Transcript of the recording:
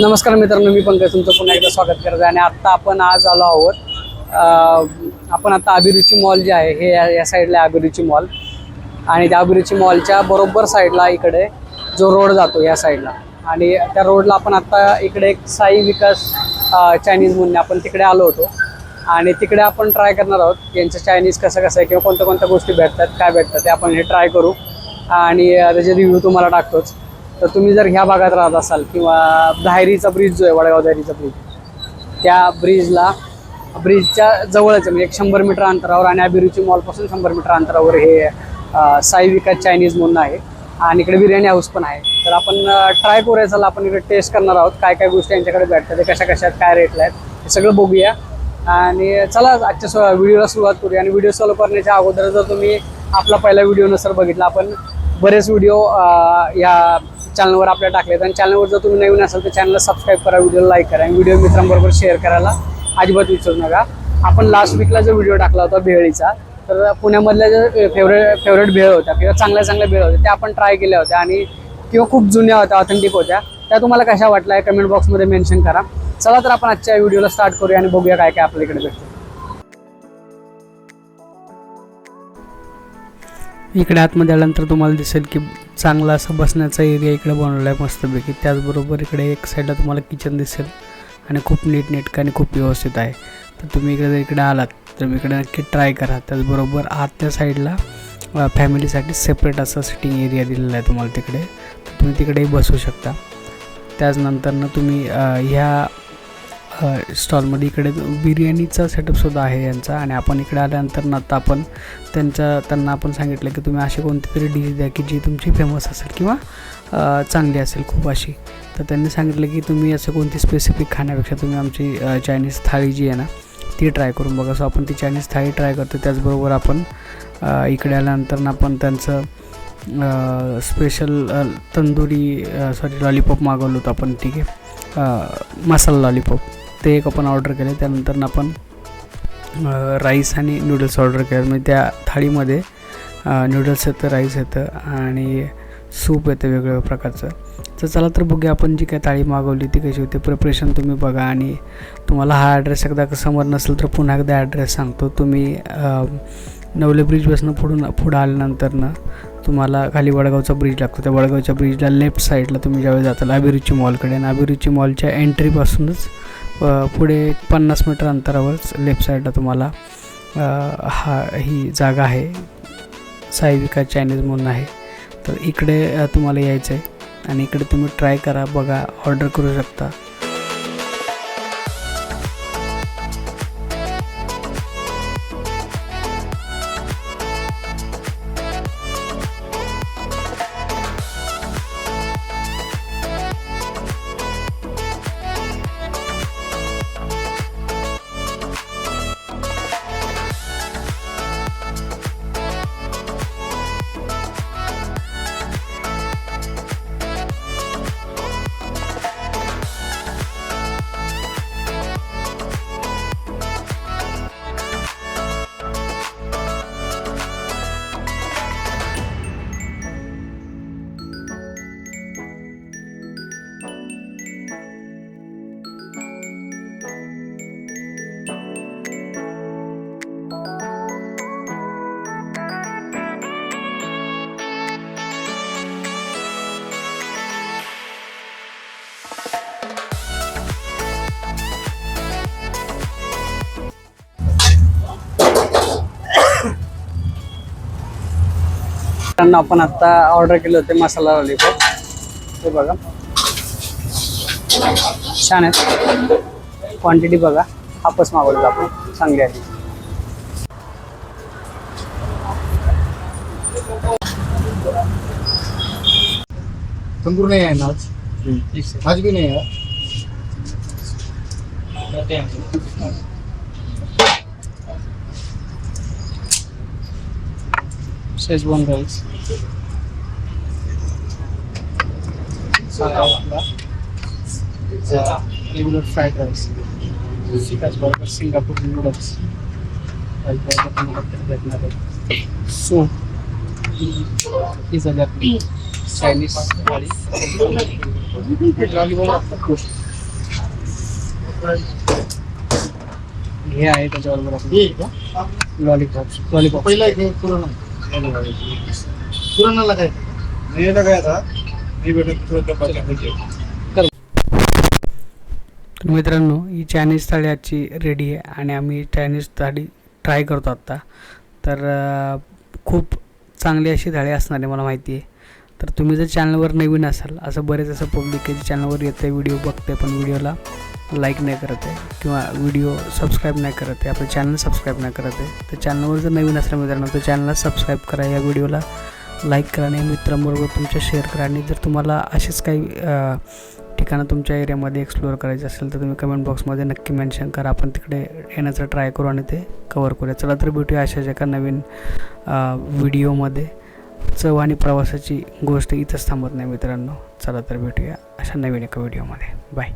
नमस्कार मित्रांनो, मी पंकज तुमचं पुन्हा एकदा स्वागत करत आहे. आणि आत्ता आपण आज आलो आहोत. आपण आता अभिरुची मॉल जे आहे हे या साईडला अभिरुची मॉल, आणि त्या अभिरुची मॉलच्या बरोबर साईडला इकडे जो रोड जातो या साईडला, आणि त्या रोडला आपण आत्ता इकडे एक साई विकास चायनीज म्हणून आपण तिकडे आलो होतो. आणि तिकडे आपण ट्राय करणार आहोत यांचं चायनीज कसं आहे किंवा कोणत्या कोणत्या गोष्टी भेटतात, काय भेटतात ते आपण हे ट्राय करू आणि त्याचे रिव्ह्यू तुम्हाला टाकतोच. तर तुम्ही जर ह्या भागात राहत असाल किंवा धायरीचा ब्रिज जो आहे, वडगाव धायरीचा ब्रिज, त्या ब्रिजच्या जवळच म्हणजे 100 मीटर अंतरावर आणि अभिरुची मॉलपासून 100 मीटर अंतरावर हे साई विकास चायनीज म्हणून आहे. आणि इकडे बिर्याणी हाऊस पण आहे. तर आपण ट्राय करूया. चला आपण इकडे टेस्ट करणार आहोत काय काय गोष्टी यांच्याकडे भेटतात, ते कशा कशा काय रेटला आहेत हे सगळं बघूया. आणि चला आजच्या व्हिडिओला सुरुवात करूया. आणि व्हिडिओ चालू करण्याच्या अगोदर जर तुम्ही आपला पहिला व्हिडिओ नसर बघितला, आपण बरेच व्हिडिओ या चॅनलवर आपल्या टाकलेत. आणि चॅनलवर जर तुम्ही नवीन असाल तर चॅनलला सबस्क्राईब करा, व्हिडिओला लाईक करा आणि व्हिडिओ मित्रांबरोबर शेअर करायला अजिबात विसरू नका. आपण लास्ट वीकला जो व्हिडिओ टाकला होता भेळीचा, तर पुण्यामधल्या ज्या फेवरेट भेळ होत्या किंवा चांगल्या भेळ होत्या त्या आपण ट्राय केल्या होत्या, आणि किंवा खूप जुन्या होत्या, ऑथेंटिक होत्या. त्या तुम्हाला कशा वाटल्या कमेंट बॉक्समध्ये मेन्शन करा. चला तर आपण आजच्या व्हिडिओला स्टार्ट करूया आणि बघूया काय काय आपल्या इकडे भेटतं. इकडे आतमध्ये आल्यानंतर तुम्हाला दिसेल की चांगला असा बसण्याचा एरिया इकडे बनवला आहे मस्तपैकी. त्याचबरोबर इकडे एक साईडला तुम्हाला किचन दिसेल आणि खूप नीटनेटकं आणि खूप व्यवस्थित आहे. तर तुम्ही इकडे जर इकडे आलात तर मी इकडे नक्की ट्राय करा. त्याचबरोबर आतल्या साईडला फॅमिलीसाठी सेपरेट असा सिटिंग एरिया दिलेला आहे तुम्हाला तिकडे, तर तुम्ही तिकडेही बसू शकता. त्याचनंतरनं तुम्ही ह्या स्टॉलमध्ये इकडे बिर्याणीचा सेटअपसुद्धा आहे यांचा. आणि आपण इकडे आल्यानंतर आता आपण त्यांना आपण सांगितलं की तुम्ही अशी कोणती तरी डिश द्या की जी तुमची फेमस असेल किंवा चांगली असेल खूप अशी. तर त्यांनी सांगितलं की तुम्ही असं कोणती स्पेसिफिक खाण्यापेक्षा तुम्ही आमची चायनीज थाळी जी आहे ना ती ट्राय करून बघा. सो आपण ती चायनीज थाळी ट्राय करतो. त्याचबरोबर आपण इकडे आल्यानंतर आपण त्यांचं स्पेशल तंदुरी लॉलीपॉप मागवलं होतं आपण, ठीक आहे, मसाला लॉलीपॉप ते एक आपण ऑर्डर केले. त्यानंतर आपण राईस आणि नूडल्स ऑर्डर केले. म्हणजे त्या थाळीमध्ये नूडल्स येतं, राईस येतं आणि सूप येतं वेगवेगळ्या प्रकारचं. तर चला तर बघूया आपण जी काय थाळी मागवली ती कशी होते. प्रिपरेशन तुम्ही बघा. आणि तुम्हाला हा ॲड्रेस एकदा समोर नसेल तर पुन्हा एकदा ॲड्रेस सांगतो. तुम्ही नवले ब्रिजपासून पुढं आल्यानंतर तुम्हाला खाली वडगावचा ब्रिज लागतो. त्या वडगावच्या ब्रिजला लेफ्ट साईडला तुम्ही ज्यावेळी जाताल अभिरुची मॉलकडे, आणि अभिरुची मॉलच्या एंट्रीपासूनच पुढे 50 मीटर अंतरावरच लेफ्ट साईडला तुम्हाला ही जागा आहे, साई विकास चायनीज म्हणून आहे. तर इकडे तुम्हाला यायचं आहे आणि इकडे तुम्ही ट्राय करा, बघा, ऑर्डर करू शकता. आपण आत्ता ऑर्डर केले होते मसाला लॉलीपॉप, ते बघा छान आहेत. क्वांटिटी बघा, हापच मागवलं आपण, चांगली आहे. तंदूर नहीं है ना आज भी नहीं है. Schezwan rice, regular fried rice, त्याचबरोबर सिंगापूर नूडल्स, भेटणार आहे. सो ही झाली आपली चायनीज थाळी. हे आहे त्याच्याबरोबर हे का लॉलीपॉप पहिला एक पुराणा पुराणाला काय तर मित्रांनो, ही चायनीज थाळी आजची रेडी आहे आणि आम्ही चायनीज थाळी ट्राय करतो आत्ता. तर खूप चांगली अशी थाळी असणार आहे मला माहिती आहे. तर तुम्ही जर चॅनलवर नवीन असाल, असं बरेच असं पब्लिक आहे जे चॅनलवर येतं आहे, व्हिडिओ बघते पण व्हिडिओला लाईक नाही करत आहे किंवा व्हिडिओ सबस्क्राईब नाही करत आहे, आपलं चॅनल सबस्क्राईब नाही करत आहे. तर चॅनलवर जर नवीन असलं मित्रांनो तर चॅनलला सबस्क्राईब करा, या व्हिडिओला लाईक करा आणि मित्रांबरोबर तुमच्या शेअर करा. आणि जर तुम्हाला असेच काही ठिकाणं तुमच्या एरियामध्ये एक्सप्लोअर करायचं असेल तर तुम्ही कमेंट बॉक्समध्ये नक्की मेन्शन करा, आपण तिकडे येण्याचा ट्राय करू आणि ते कवर करूया. चला तर भेटूया अशाच एका नवीन व्हिडिओमध्ये. चव आणि प्रवासाची गोष्ट इथंच थांबत नाही मित्रांनो. चला तर भेटूया अशा नवीन एका व्हिडिओमध्ये. बाय.